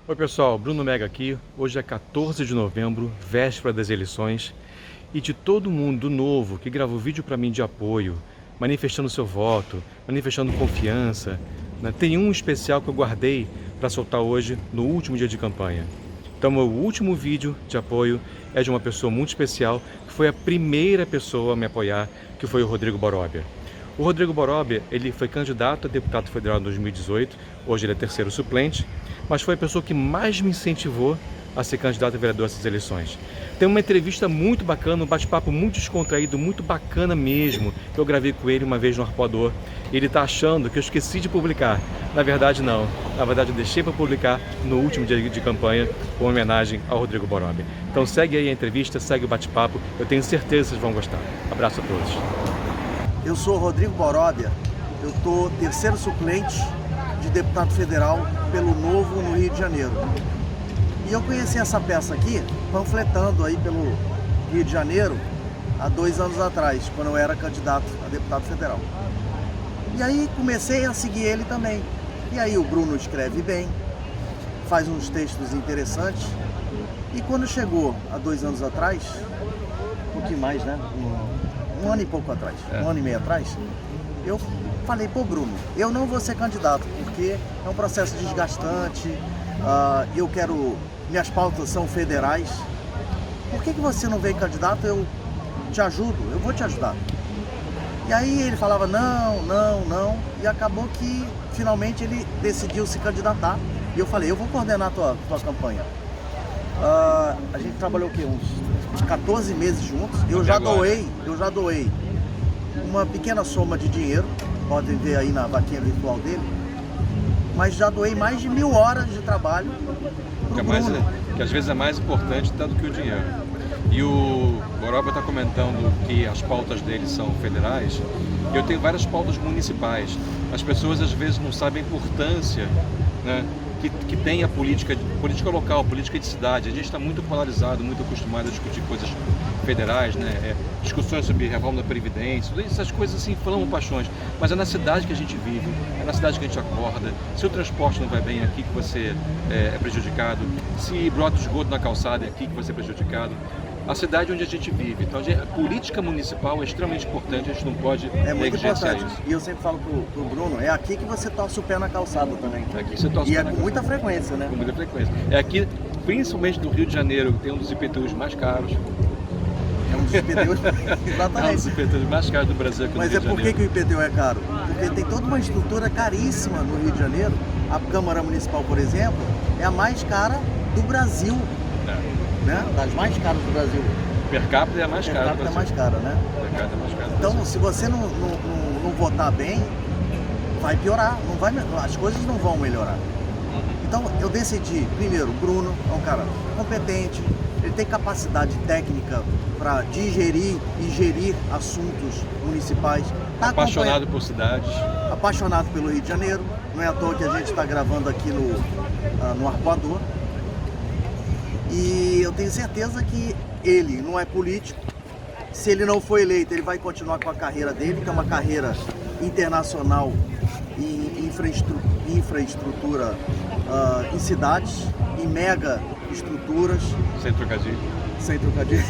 Oi pessoal, Bruno Mega aqui. Hoje é 14 de novembro, véspera das eleições, e de todo mundo novo que gravou vídeo para mim de apoio, manifestando seu voto, manifestando confiança, né? Tem um especial que eu guardei para soltar hoje, no último dia de campanha. Então, meu último vídeo de apoio é de uma pessoa muito especial, que foi a primeira pessoa a me apoiar, que foi o Rodrigo Boróbia. O Rodrigo Boróbia, ele foi candidato a deputado federal em 2018, hoje ele é terceiro suplente, mas foi a pessoa que mais me incentivou a ser candidato a vereador nessas eleições. Tem uma entrevista muito bacana, um bate-papo muito descontraído, muito bacana mesmo, que eu gravei com ele uma vez no Arpoador. Ele está achando que eu esqueci de publicar. Na verdade, não. Na verdade, eu deixei para publicar no último dia de campanha, com homenagem ao Rodrigo Boróbia. Então segue aí a entrevista, segue o bate-papo, eu tenho certeza que vocês vão gostar. Abraço a todos. Eu sou Rodrigo Boróbia, eu estou terceiro suplente de deputado federal pelo Novo no Rio de Janeiro. E eu conheci essa peça aqui, panfletando aí pelo Rio de Janeiro, há 2 anos atrás, quando eu era candidato a deputado federal. E aí comecei a seguir ele também. E aí o Bruno escreve bem, faz uns textos interessantes. E quando chegou há 2 anos atrás, um pouquinho mais, né? Um ano e pouco atrás, um ano e meio atrás, eu falei, pô Bruno, eu não vou ser candidato, porque é um processo desgastante, eu quero, minhas pautas são federais, por que você não vem candidato? Eu te ajudo, eu vou te ajudar. E aí ele falava não, e acabou que finalmente ele decidiu se candidatar, e eu falei, eu vou coordenar a tua campanha. A gente trabalhou o quê? Uns 14 meses juntos. Eu já doei uma pequena soma de dinheiro, podem ver aí na vaquinha virtual dele, mas já doei mais de 1000 horas de trabalho pro Bruno. Que às vezes é mais importante até do que o dinheiro. E o Boróbia está comentando que as pautas dele são federais. Eu tenho várias pautas municipais. As pessoas às vezes não sabem a importância, né, que tem a política local, política de cidade. A gente está muito polarizado, muito acostumado a discutir coisas federais, né? Discussões sobre reforma da Previdência, todas essas coisas assim, falamos paixões. Mas é na cidade que a gente vive, é na cidade que a gente acorda. Se o transporte não vai bem, é aqui que você é prejudicado. Se brota esgoto na calçada, é aqui que você é prejudicado. A cidade onde a gente vive. Então, a política municipal é extremamente importante, a gente não pode negligenciar isso. E eu sempre falo pro Bruno, é aqui que você torce o pé na calçada também. É aqui você torce o pé na calçada. Com muita frequência, né? Com muita frequência. É aqui, principalmente do Rio de Janeiro, que tem um dos IPTUs mais caros. É um dos IPTUs, exatamente. É um dos IPTUs mais caros do Brasil aqui no Rio de Janeiro. Mas por que o IPTU é caro? Porque tem toda uma estrutura caríssima no Rio de Janeiro. A Câmara Municipal, por exemplo, é a mais cara do Brasil. Né? Das mais caras do Brasil. Per capita é a mais cara. Per capita é mais cara, né? Per capita é mais cara. Então, se você não votar bem, vai piorar. As coisas não vão melhorar. Então, eu decidi, primeiro, o Bruno é um cara competente, ele tem capacidade técnica para digerir e gerir assuntos municipais. Apaixonado por cidades. Apaixonado pelo Rio de Janeiro. Não é à toa que a gente está gravando aqui no Arpoador. E eu tenho certeza que ele não é político. Se ele não for eleito, ele vai continuar com a carreira dele, que é uma carreira internacional em infraestrutura em cidades, em mega estruturas. Sem trocadilho. Sem trocadilho.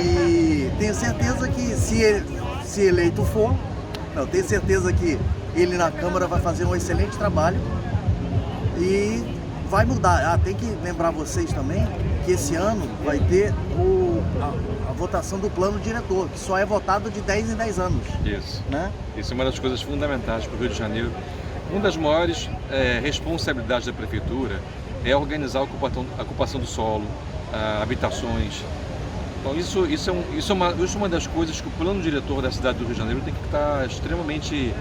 E tenho certeza que se eleito for, eu tenho certeza que ele na Câmara vai fazer um excelente trabalho e vai mudar. Tem que lembrar vocês também que esse ano vai ter a votação do plano diretor, que só é votado de 10 em 10 anos. Isso. Né? Isso é uma das coisas fundamentais para o Rio de Janeiro. Uma das maiores responsabilidades da Prefeitura é organizar a ocupação do solo, habitações. Então isso é uma das coisas que o plano diretor da cidade do Rio de Janeiro tem que estar extremamente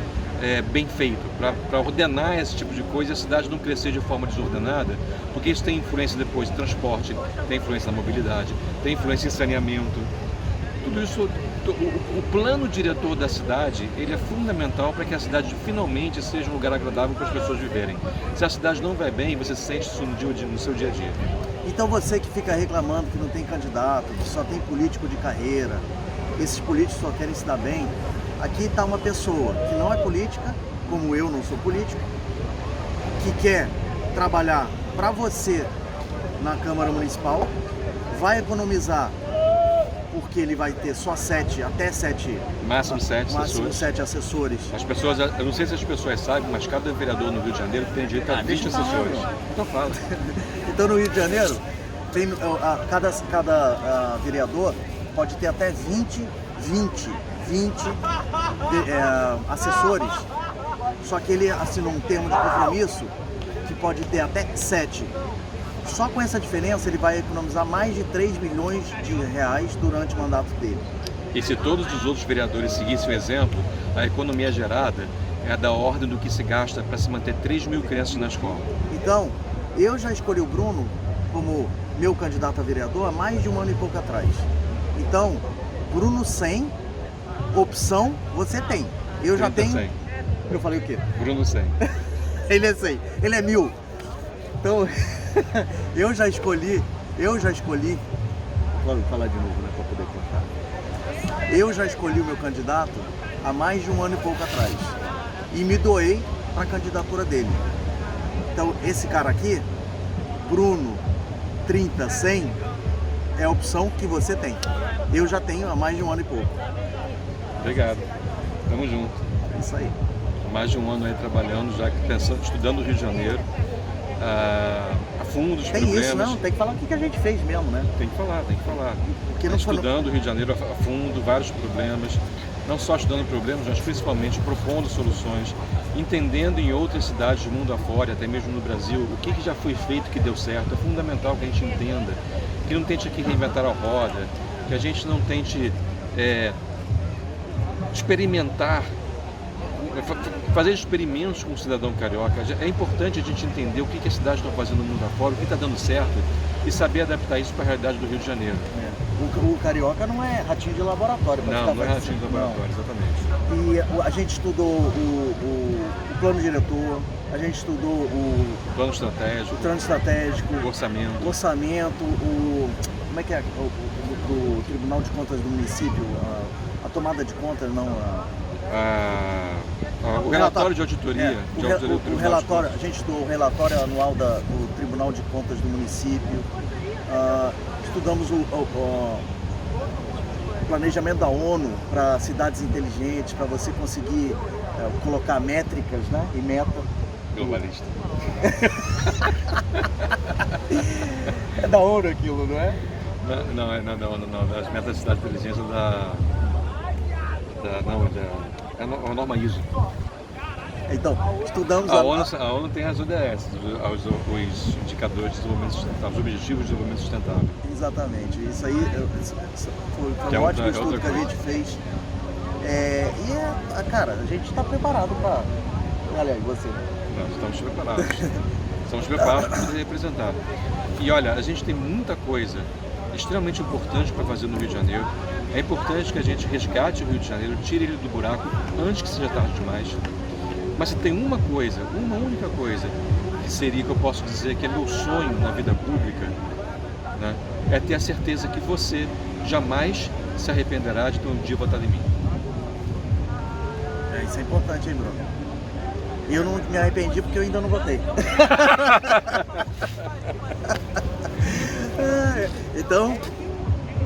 bem feito, para ordenar esse tipo de coisa e a cidade não crescer de forma desordenada, porque isso tem influência depois em transporte, tem influência na mobilidade, tem influência em saneamento. Tudo isso, o plano diretor da cidade, ele é fundamental para que a cidade finalmente seja um lugar agradável para as pessoas viverem. Se a cidade não vai bem, você sente isso no seu dia a dia. Então você que fica reclamando que não tem candidato, que só tem político de carreira, esses políticos só querem se dar bem, aqui está uma pessoa que não é política, como eu não sou político, que quer trabalhar para você na Câmara Municipal, vai economizar porque ele vai ter só até sete Máximo 7 assessores. 7 assessores. As pessoas, eu não sei se as pessoas sabem, mas cada vereador no Rio de Janeiro tem direito a 20 assessores. Então fala. Então no Rio de Janeiro, tem, cada vereador pode ter até 20 assessores. Só que ele assinou um termo de compromisso que pode ter até 7. Só com essa diferença ele vai economizar mais de 3 milhões de reais durante o mandato dele. E se todos os outros vereadores seguissem o exemplo, a economia gerada é da ordem do que se gasta para se manter 3 mil crianças na escola. Então, eu já escolhi o Bruno como meu candidato a vereador há mais de um ano e pouco atrás. Então, Bruno 100, opção você tem. Eu já tenho... 100. Eu falei o quê? Bruno 100. Ele é 100, ele é 1000. Então, eu já escolhi, vou falar de novo, né, para poder contar. Eu já escolhi o meu candidato há mais de um ano e pouco atrás e me doei para a candidatura dele. Então, esse cara aqui, Bruno 30-100, é a opção que você tem. Eu já tenho há mais de um ano e pouco. Obrigado. Tamo junto. É isso aí. Mais de um ano aí trabalhando, já que pensando, estudando o Rio de Janeiro, a fundo os tem problemas. Isso, não, tem que falar o que a gente fez mesmo, né? Tem que falar. Porque não estudando o Rio de Janeiro a fundo, vários problemas, não só estudando problemas, mas principalmente propondo soluções, entendendo em outras cidades do mundo afora, até mesmo no Brasil, o que já foi feito que deu certo. É fundamental que a gente entenda, que não tente aqui reinventar a roda, que a gente não tente experimentar, fazer experimentos com o cidadão carioca. É importante a gente entender o que as cidades estão fazendo no mundo afora, o que está dando certo e saber adaptar isso para a realidade do Rio de Janeiro. O carioca não é ratinho de laboratório. Não é ratinho de laboratório, exatamente. E a gente estudou o plano diretor, a gente estudou o plano estratégico, o orçamento, como é que é? O Tribunal de Contas do município, a tomada de contas, não... o relatório de auditoria. O relatório, a gente estudou o relatório anual do Tribunal de Contas do município, estudamos o planejamento da ONU para cidades inteligentes, para você conseguir colocar métricas, né, e meta. Globalista. É da ONU aquilo, não é? Não, as metas de cidade inteligente é a norma ISO. Então, estudamos a ONU tem as ODS, os indicadores de desenvolvimento sustentável, os objetivos de desenvolvimento sustentável. Exatamente, isso aí foi um ótimo estudo que a gente fez. Cara, a gente está preparado para... Aliás, você? Nós estamos preparados. Estamos preparados para poder representar. E olha, a gente tem muita coisa extremamente importante para fazer no Rio de Janeiro. É importante que a gente resgate o Rio de Janeiro, tire ele do buraco antes que seja tarde demais. Mas se tem uma única coisa, que seria, que eu posso dizer que é meu sonho na vida pública, né, é ter a certeza que você jamais se arrependerá de ter um dia votado em mim. Isso é importante, hein, Bruno? Eu não me arrependi porque eu ainda não votei. Então,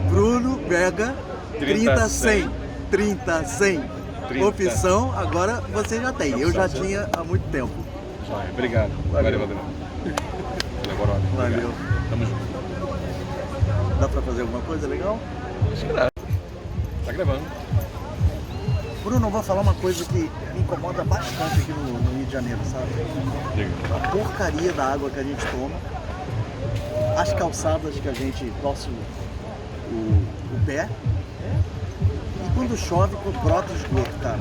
Bruno Vega, 30-100. 30-100. Opção, agora você já tem. Eu já tinha há muito tempo. Joia, obrigado. Valeu. Valeu. Tamo junto. Dá pra fazer alguma coisa legal? Acho que dá. Tá gravando. Bruno, eu vou falar uma coisa que me incomoda bastante aqui no Rio de Janeiro, sabe? Diga. A porcaria da água que a gente toma, as calçadas que a gente torce o pé, e quando chove, brota esgoto, cara.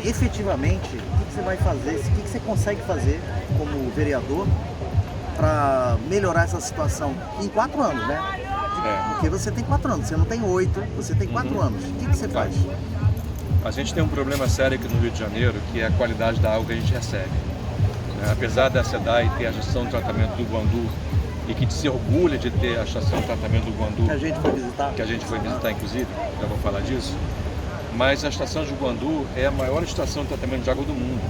Efetivamente, o que você vai fazer, o que você consegue fazer como vereador para melhorar essa situação em 4 anos, né? Porque você tem 4 anos, você não tem 8, você tem 4 anos. O que você faz? A gente tem um problema sério aqui no Rio de Janeiro, que é a qualidade da água que a gente recebe. Apesar da SEDAI ter a estação de tratamento do Guandu, e que se orgulha de ter a estação de tratamento do Guandu, que a gente foi visitar, inclusive, já vou falar disso, mas a estação de Guandu é a maior estação de tratamento de água do mundo.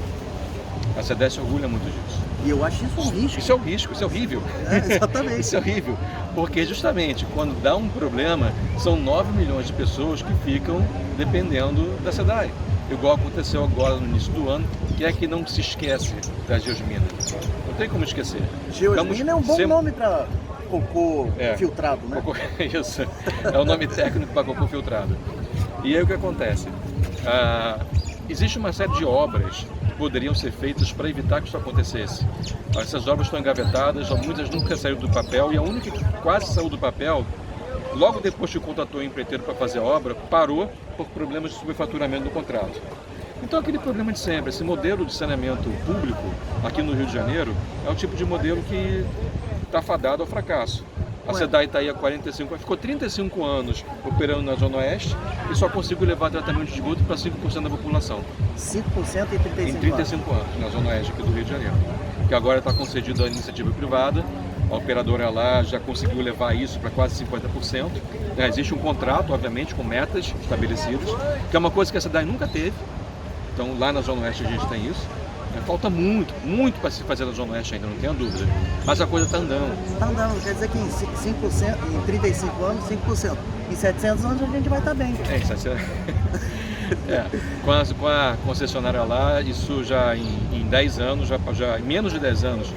A SEDAI se orgulha muito disso. E eu acho isso um risco. Isso é um risco, isso é horrível. Exatamente. Isso é horrível, porque justamente quando dá um problema, são 9 milhões de pessoas que ficam dependendo da SEDAI. Igual aconteceu agora no início do ano, que é que não se esquece da geosmina. Não tem como esquecer. Geosmina é um bom nome para cocô filtrado, né? Cocô, isso, é o nome técnico para cocô filtrado. E aí o que acontece? Existe uma série de obras que poderiam ser feitas para evitar que isso acontecesse. Essas obras estão engavetadas, muitas nunca saíram do papel, e a única que quase saiu do papel, logo depois que contratou o empreiteiro para fazer a obra, parou por problemas de superfaturamento do contrato. Então aquele problema de sempre, esse modelo de saneamento público aqui no Rio de Janeiro é o tipo de modelo que está fadado ao fracasso. A SEDAI está aí há 45 anos, ficou 35 anos operando na Zona Oeste e só conseguiu levar tratamento de esgoto para 5% da população. 5% em 35 anos, na Zona Oeste aqui do Rio de Janeiro. Que agora está concedido à iniciativa privada, a operadora lá já conseguiu levar isso para quase 50%. Existe um contrato, obviamente, com metas estabelecidas, que é uma coisa que a SEDAI nunca teve. Então lá na Zona Oeste a gente tem isso. Falta muito para se fazer na Zona Oeste ainda, não tenha dúvida. Mas a coisa está andando. Está andando, quer dizer que em 5%, em 35 anos, 5%. Em 700 anos a gente vai estar bem. Com a concessionária lá, isso já em 10 anos, em menos de 10 anos,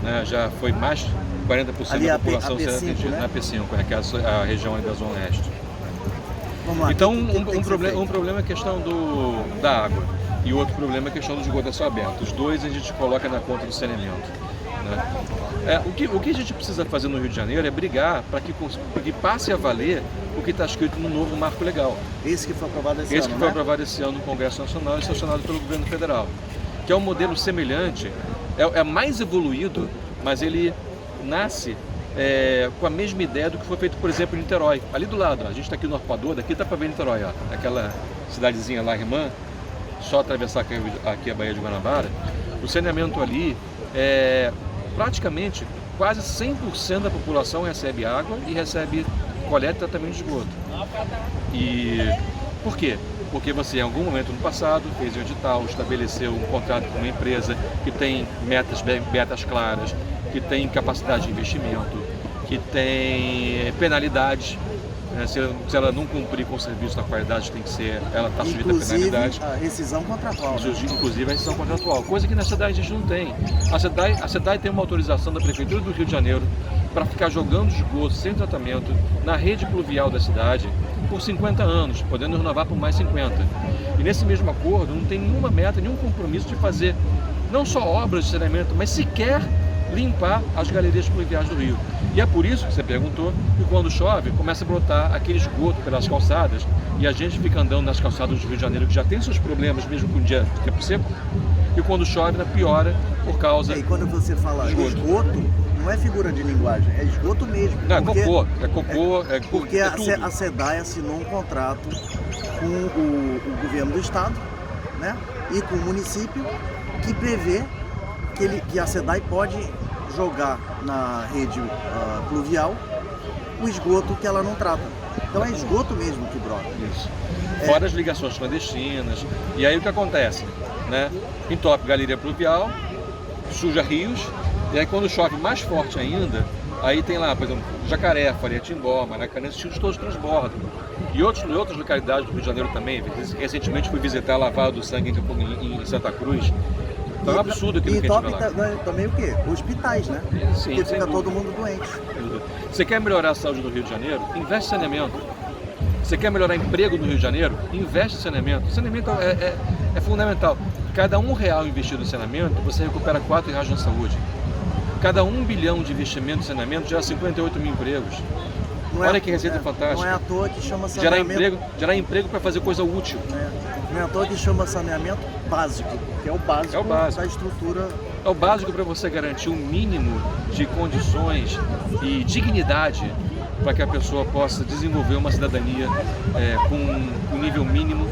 né, já foi mais de 40% ali da população sendo atendida, né? na P5, que é a região da Zona Oeste. Vamos lá, então, um problema é a questão da água. E o outro problema é a questão do esgoto a céu aberto. Os dois a gente coloca na conta do saneamento. Né? O que a gente precisa fazer no Rio de Janeiro é brigar para que passe a valer o que está escrito no novo marco legal. Esse que foi aprovado esse ano, Esse que foi aprovado esse ano no Congresso Nacional e sancionado pelo governo federal. Que é um modelo semelhante, é mais evoluído, mas ele nasce com a mesma ideia do que foi feito, por exemplo, em Niterói. Ali do lado, a gente está aqui no Arpoador, daqui dá para ver Niterói, ó, aquela cidadezinha lá, irmã. Só atravessar aqui a Baía de Guanabara, o saneamento ali praticamente quase 100% da população recebe água e recebe coleta e tratamento de esgoto. E por quê? Porque você em algum momento no passado fez um edital, estabeleceu um contrato com uma empresa que tem metas claras, que tem capacidade de investimento, que tem penalidades. Se ela não cumprir com o serviço na qualidade, ela está sujeita a penalidade. A rescisão contratual. Inclusive a rescisão contratual, coisa que na SEDAI a gente não tem. A SEDAI tem uma autorização da Prefeitura do Rio de Janeiro para ficar jogando esgoto sem tratamento na rede pluvial da cidade por 50 anos, podendo renovar por mais 50. E nesse mesmo acordo não tem nenhuma meta, nenhum compromisso de fazer não só obras de saneamento, mas sequer limpar as galerias pluviais do Rio. E é por isso que você perguntou que quando chove começa a brotar aquele esgoto pelas calçadas e a gente fica andando nas calçadas do Rio de Janeiro que já tem seus problemas mesmo com o dia de tempo seco, e quando chove piora por causa. E quando você fala esgoto, não é figura de linguagem, é esgoto mesmo. Não, é cocô. Porque tudo. A SEDAI assinou um contrato com o governo do estado, né, e com o município que prevê que a SEDAI pode jogar na rede pluvial o esgoto que ela não trata. Então é esgoto mesmo que brota. Isso. Fora as ligações clandestinas. E aí o que acontece? Né? Entope galeria pluvial, suja rios, e aí quando chove mais forte ainda, aí tem lá, por exemplo, Jacaré, Faria Timbó, Maracanã, esses rios todos transbordam. E outras localidades do Rio de Janeiro também. Recentemente fui visitar a Lavada do Sangue em Santa Cruz. Então é um absurdo aquilo que a gente vê lá. Também o quê? Hospitais, né? Sim, porque fica todo mundo doente. Você quer melhorar a saúde do Rio de Janeiro? Investe em saneamento. Você quer melhorar emprego no Rio de Janeiro? Investe em saneamento. Saneamento é fundamental. Cada R$1 investido em saneamento, você recupera R$4 na saúde. Cada 1 bilhão de investimento em saneamento gera 58 mil empregos. Olha que receita fantástica. Não é à toa que chama saneamento. Gerar emprego para fazer coisa útil. Não é à toa que chama saneamento básico, que é o básico, da estrutura. É o básico para você garantir um mínimo de condições e dignidade para que a pessoa possa desenvolver uma cidadania com um nível mínimo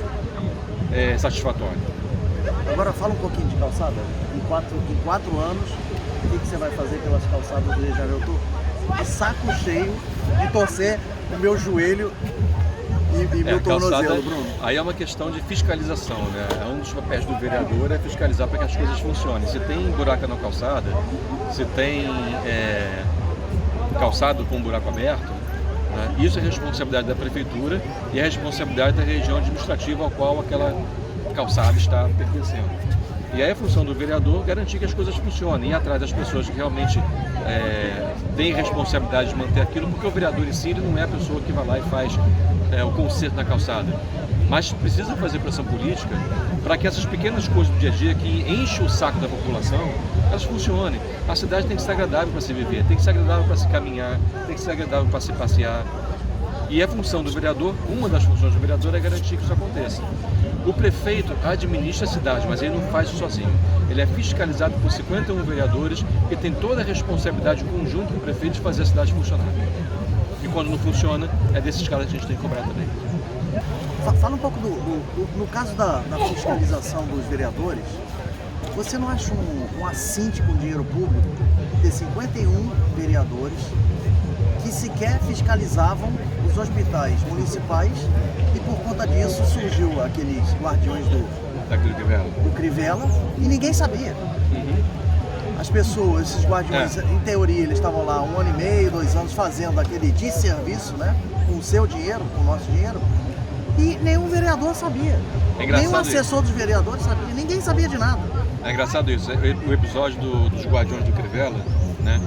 satisfatório. Agora fala um pouquinho de calçada. Em 4 anos, o que você vai fazer pelas calçadas do Rio de Janeiro? Eu tô de saco cheio de torcer o meu joelho e meu tornozelo, Bruno? Aí é uma questão de fiscalização, né? Um dos papéis do vereador é fiscalizar para que as coisas funcionem. Se tem buraco na calçada, se tem calçado com buraco aberto, né? Isso é responsabilidade da prefeitura e é responsabilidade da região administrativa ao qual aquela calçada está pertencendo. E aí a função do vereador garantir que as coisas funcionem, ir atrás das pessoas que realmente têm responsabilidade de manter aquilo, porque o vereador em si ele não é a pessoa que vai lá e faz o conserto na calçada. Mas precisa fazer pressão política para que essas pequenas coisas do dia a dia que enchem o saco da população, elas funcionem. A cidade tem que ser agradável para se viver, tem que ser agradável para se caminhar, tem que ser agradável para se passear. E a função do vereador, uma das funções do vereador é garantir que isso aconteça. O prefeito administra a cidade, mas ele não faz isso sozinho. Ele é fiscalizado por 51 vereadores que tem toda a responsabilidade conjunta com o prefeito de fazer a cidade funcionar. E quando não funciona, é desses caras que a gente tem que cobrar também. Fala um pouco no caso da fiscalização dos vereadores, você não acha um assinte com dinheiro público ter 51 vereadores que sequer fiscalizavam os hospitais municipais e por conta disso surgiu aqueles guardiões do Crivella e ninguém sabia. As pessoas, esses guardiões, em teoria, eles estavam lá 1 ano e meio, 2 anos fazendo aquele desserviço, né? Com o seu dinheiro, com o nosso dinheiro, e nenhum vereador sabia. Nenhum assessor dos vereadores sabia, ninguém sabia de nada. É engraçado isso, o episódio dos guardiões do Crivella, né,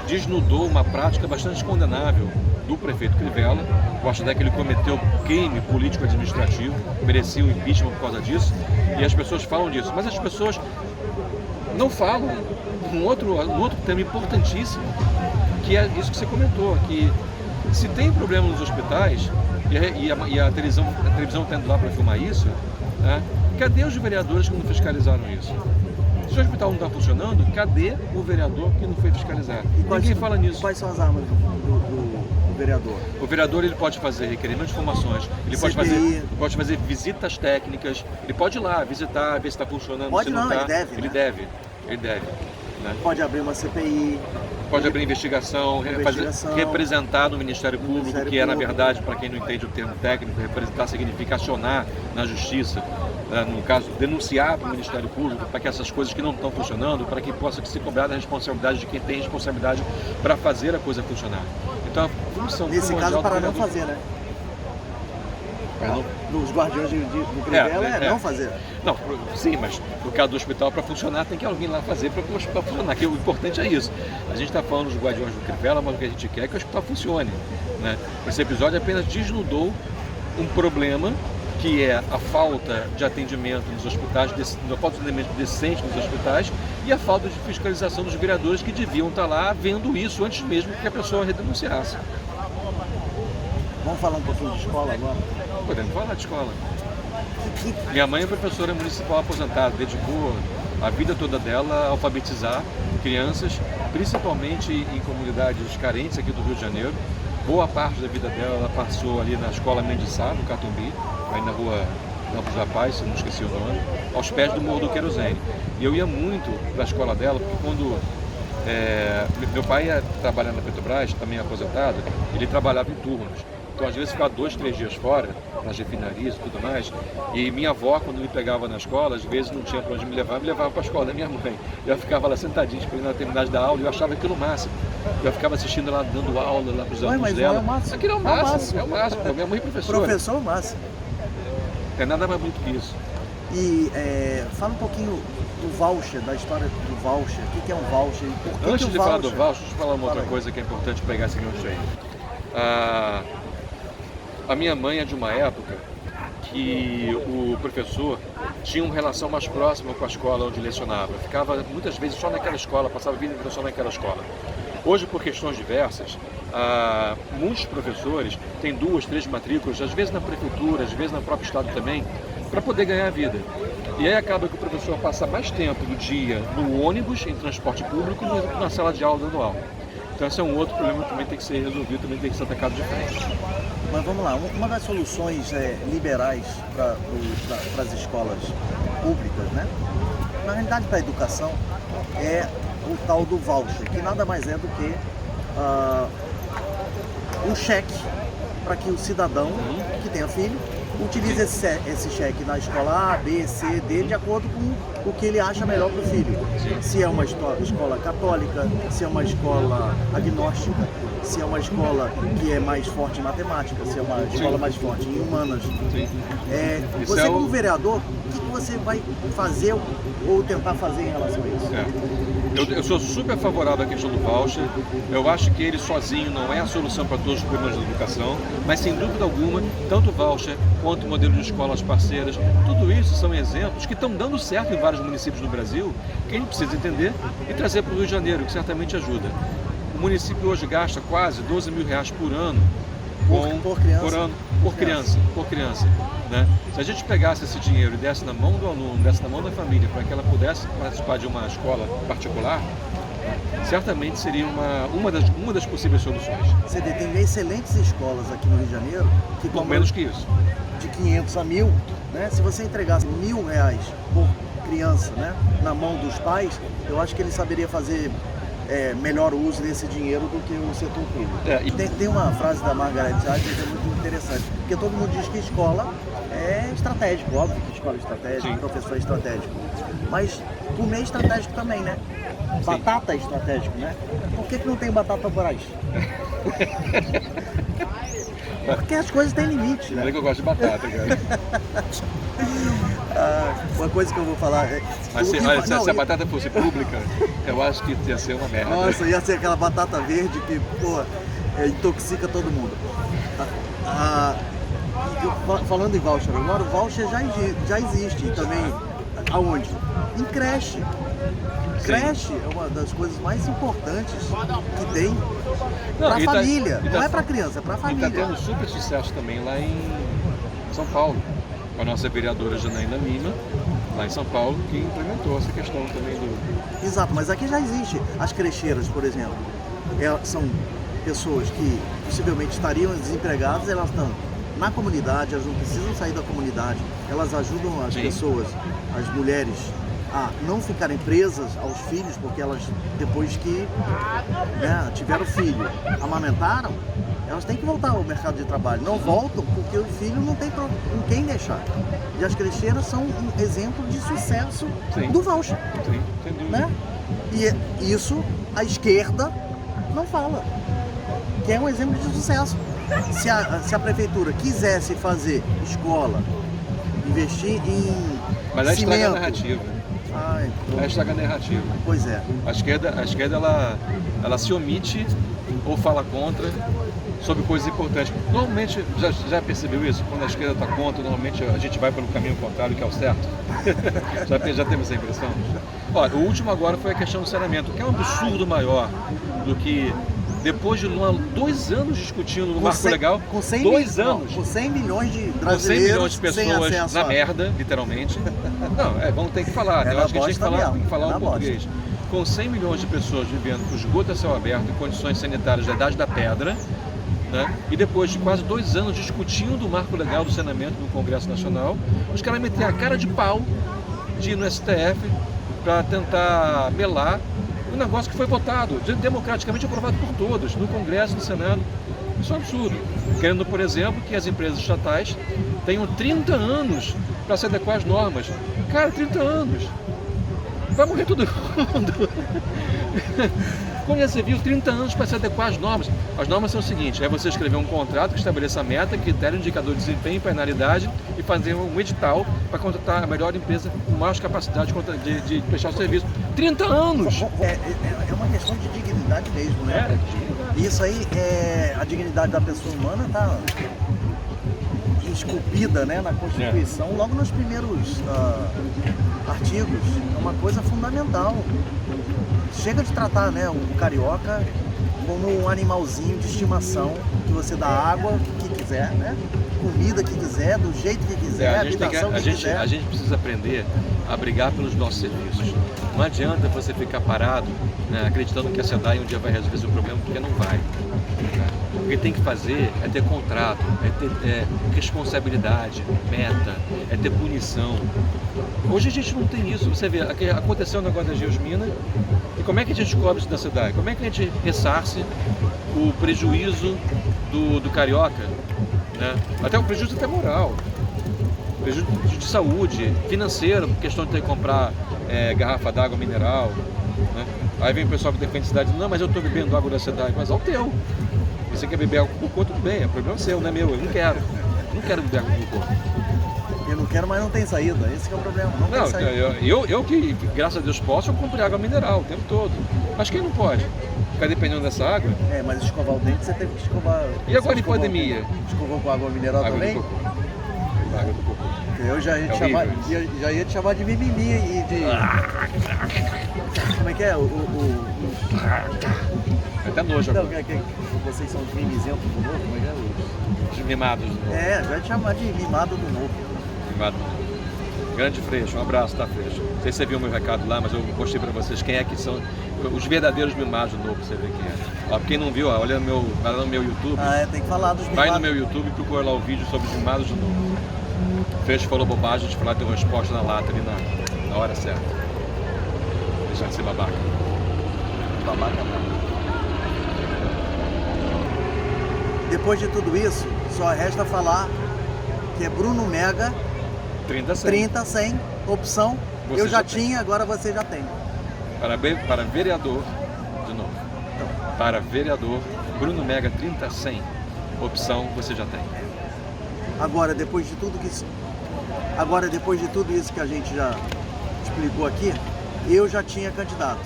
desnudou uma prática bastante condenável do prefeito Crivella. Eu acho até que ele cometeu crime político-administrativo, merecia o impeachment por causa disso, e as pessoas falam disso, mas as pessoas não falam um outro tema importantíssimo, que é isso que você comentou, que se tem problema nos hospitais, e a televisão está indo lá para filmar isso, né, cadê os vereadores que não fiscalizaram isso? Se o hospital não está funcionando, cadê o vereador que não foi fiscalizar? Ninguém fala nisso. Quais são as armas do vereador? O vereador ele pode fazer requerimento de informações, ele pode fazer visitas técnicas, ele pode ir lá visitar, ver se está funcionando, pode se não está. Ele deve. Ele deve. Né? Pode abrir uma CPI. Pode abrir investigação, representar no Ministério Público, que é, na verdade, para quem não entende o termo técnico, representar significa acionar na Justiça, no caso, denunciar para o Ministério Público, para que essas coisas que não estão funcionando, para que possa ser cobrada a responsabilidade de quem tem responsabilidade para fazer a coisa funcionar. Então, a função nesse caso, para não fazer, né? Nos guardiões do Crivella não fazer. Não, sim, mas no caso do hospital, para funcionar, tem que alguém lá fazer para o hospital funcionar, que o importante é isso. A gente está falando dos guardiões do Crivella, mas o que a gente quer é que o hospital funcione. Né? Esse episódio apenas desnudou um problema, que é a falta de atendimento nos hospitais, a falta de atendimento decente nos hospitais e a falta de fiscalização dos vereadores que deviam estar lá vendo isso antes mesmo que a pessoa redenunciasse. Vamos falar um pouquinho de escola agora? Podemos falar de escola. Minha mãe é professora municipal aposentada, dedicou a vida toda dela a alfabetizar crianças, principalmente em comunidades carentes aqui do Rio de Janeiro. Boa parte da vida dela ela passou ali na escola Mendiçá, no Catumbi, aí na rua Campos da Paz, se não esqueci o nome, aos pés do Morro do Querosene. E eu ia muito para a escola dela, porque quando meu pai ia trabalhar na Petrobras, também aposentado, ele trabalhava em turnos. Então, às vezes, ficava 2, 3 dias fora, nas refinarias e tudo mais. E minha avó, quando me pegava na escola, às vezes não tinha para onde me levava para a escola da minha mãe. Eu ficava lá sentadinho, esperando ela terminar de dar aula, e eu achava aquilo o máximo. Eu ficava assistindo ela dando aula lá para os alunos dela. É o máximo. Aquilo é o máximo, é o máximo. Minha mãe é professora. Professor é o máximo. Não tem nada mais bonito que isso. E fala um pouquinho do voucher, da história do voucher. O que é um voucher? E por que Antes que de falar do voucher, deixa eu falar uma outra coisa que é importante pegar esse gancho aí. A minha mãe é de uma época que o professor tinha uma relação mais próxima com a escola onde lecionava. Ficava muitas vezes só naquela escola, passava a vida inteira só naquela escola. Hoje, por questões diversas, muitos professores têm 2, 3 matrículas, às vezes na prefeitura, às vezes no próprio estado também, para poder ganhar a vida. E aí acaba que o professor passa mais tempo do dia no ônibus, em transporte público, do que na sala de aula dando aula. Então esse é um outro problema que também tem que ser resolvido, também tem que ser atacado de frente. Mas vamos lá, uma das soluções liberais para as escolas públicas, né? Na realidade, para a educação, é o tal do voucher, que nada mais é do que um cheque para que o cidadão que tenha filho utilize esse cheque na escola A, B, C, D, de acordo com o que ele acha melhor para o filho. Se é uma escola católica, se é uma escola agnóstica, se é uma escola que é mais forte em matemática, se é uma escola mais forte em humanas. Você como vereador, o que você vai fazer ou tentar fazer em relação a isso? Eu sou super favorável à questão do voucher. Eu acho que ele sozinho não é a solução para todos os problemas da educação, mas sem dúvida alguma, tanto o voucher quanto o modelo de escolas parceiras, tudo isso são exemplos que estão dando certo em vários municípios do Brasil, que a gente precisa entender e trazer para o Rio de Janeiro, que certamente ajuda. O município hoje gasta quase 12 mil reais por ano por criança. Né? Se a gente pegasse esse dinheiro e desse na mão do aluno, desse na mão da família, para que ela pudesse participar de uma escola particular, certamente seria uma das possíveis soluções. Você tem excelentes escolas aqui no Rio de Janeiro que por menos que isso. De 500 a 1.000, né? Se você entregasse R$1.000 por criança, né, na mão dos pais, eu acho que ele saberia fazer melhor uso desse dinheiro do que o setor público. Tem uma frase da Margaret Thatcher que é muito interessante, porque todo mundo diz que escola é estratégico, óbvio que escola é estratégica, professor é estratégico, mas comer é estratégico também, né? Batata é estratégico, né? Por que não tem batata Brás? Porque as coisas têm limite, né? Olha que eu gosto de batata, cara. Uma coisa que eu vou falar é... Mas se a batata fosse pública, eu acho que ia ser uma merda. Nossa, ia ser aquela batata verde que, pô, intoxica todo mundo. Falando em voucher agora, o voucher já existe também. Aonde? Em creche. Creche é uma das coisas mais importantes que tem para a família. Não é para criança, é para a família. E está tendo super sucesso também lá em São Paulo, com a nossa vereadora Janaína Lima, lá em São Paulo, que implementou essa questão também do... Exato, mas aqui já existe. As crecheiras, por exemplo, são pessoas que possivelmente estariam desempregadas, elas estão na comunidade, elas não precisam sair da comunidade, elas ajudam as pessoas, as mulheres, a não ficarem presas aos filhos, porque elas, depois que tiveram filho, amamentaram, elas têm que voltar ao mercado de trabalho. Não voltam porque o filho não tem com quem deixar. E as crecheiras são um exemplo de sucesso do voucher. Sim, sem dúvida. Né? E isso a esquerda não fala, que é um exemplo de sucesso. Se a prefeitura quisesse fazer escola, investir em Mas ela cimento... estraga a narrativa. Ela estraga a narrativa. Pois é. A esquerda ela se omite ou fala contra sobre coisas importantes. Normalmente, já percebeu isso? Quando a esquerda está contra, normalmente a gente vai pelo caminho contrário, que é o certo. já teve essa impressão? Olha, o último agora foi a questão do saneamento, que é um absurdo maior do que... Depois de 2 anos discutindo no marco legal, com 100 com 100 milhões de brasileiros, com 100 milhões de pessoas na merda, literalmente. Não, vamos ter que falar, eu acho que a gente tem que falar um português. Com 100 milhões de pessoas vivendo com esgoto a céu aberto, em condições sanitárias da idade da pedra, né? E depois de quase 2 anos discutindo o marco legal do saneamento no Congresso Nacional, os caras meteram a cara de pau de ir no STF para tentar melar um negócio que foi votado, democraticamente aprovado por todos, no Congresso, no Senado. Isso é um absurdo. Querendo, por exemplo, que as empresas estatais tenham 30 anos para se adequar às normas. Cara, 30 anos. Vai morrer todo mundo. Como já se viu, 30 anos para se adequar às normas. As normas são o seguinte, é você escrever um contrato que estabeleça a meta, critério, indicador de desempenho, penalidade e fazer um edital para contratar a melhor empresa com maior capacidade de prestar o serviço. 30 anos! É uma questão de dignidade mesmo, né? Isso aí, a dignidade da pessoa humana está esculpida, né, na Constituição, logo nos primeiros artigos. É uma coisa fundamental. Chega de tratar, né, o carioca como um animalzinho de estimação, que você dá água que quiser, né? Comida que quiser, do jeito que quiser, habitação que quiser. A gente precisa aprender a brigar pelos nossos serviços. Não adianta você ficar parado, né, acreditando que a SEDAI um dia vai resolver seu problema, porque não vai. Né? O que tem que fazer é ter contrato, é ter responsabilidade, meta, é ter punição. Hoje a gente não tem isso. Você vê, aconteceu o negócio da Geosmina, e como é que a gente cobre isso da SEDAI? Como é que a gente ressarce o prejuízo do carioca? Né? Até o prejuízo até moral, prejuízo de saúde, financeiro, questão de ter que comprar garrafa d'água mineral. Né? Aí vem o pessoal que defende a cidade, não, mas eu estou bebendo água da SEDAI, mas é o teu. Você quer beber água do Cucô, tudo bem, é problema seu, não é meu, eu não quero beber água do Cucô. Eu não quero, mas não tem saída, esse que é o problema, não tem saída. Eu que, graças a Deus, posso, eu compro água mineral o tempo todo. Mas quem não pode? Ficar dependendo dessa água? Mas escovar o dente você teve que escovar... E agora em pandemia? Escovou com água mineral água também? Do Cucô. Água do Cucô. Eu já ia, já ia te chamar de mimimi e de... Como é que é? Até nojo agora. Vocês são os mimizentos do novo? Como é que é? Os mimados do novo. Já ia te chamar de mimado do novo. Mimado. Grande Freixo, um abraço, tá, Freixo? Não sei se você viu o meu recado lá, mas eu postei pra vocês quem é que são os verdadeiros mimados do novo, pra você ver quem é. Ó, quem não viu, ó, olha vai lá no meu YouTube. Tem que falar dos mimados. Vai no meu YouTube e procura lá o vídeo sobre os mimados do novo. Freixo falou bobagem, a gente foi lá, deu uma resposta na lata ali na hora certa. Deixar de ser babaca. Babaca não. Depois de tudo isso, só resta falar que é Bruno Mega 30-100, opção, você eu já tinha, agora você já tem. Para vereador, de novo, para vereador, Bruno Mega 30-100, opção, você já tem. Agora, depois de tudo isso que a gente já explicou aqui, eu já tinha candidato.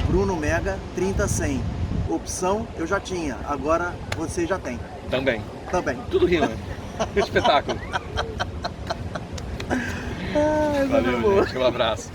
Bruno Mega 30-100. Opção eu já tinha, agora você já tem. Também. Tudo rima. Espetáculo. Valeu, gente. Um abraço.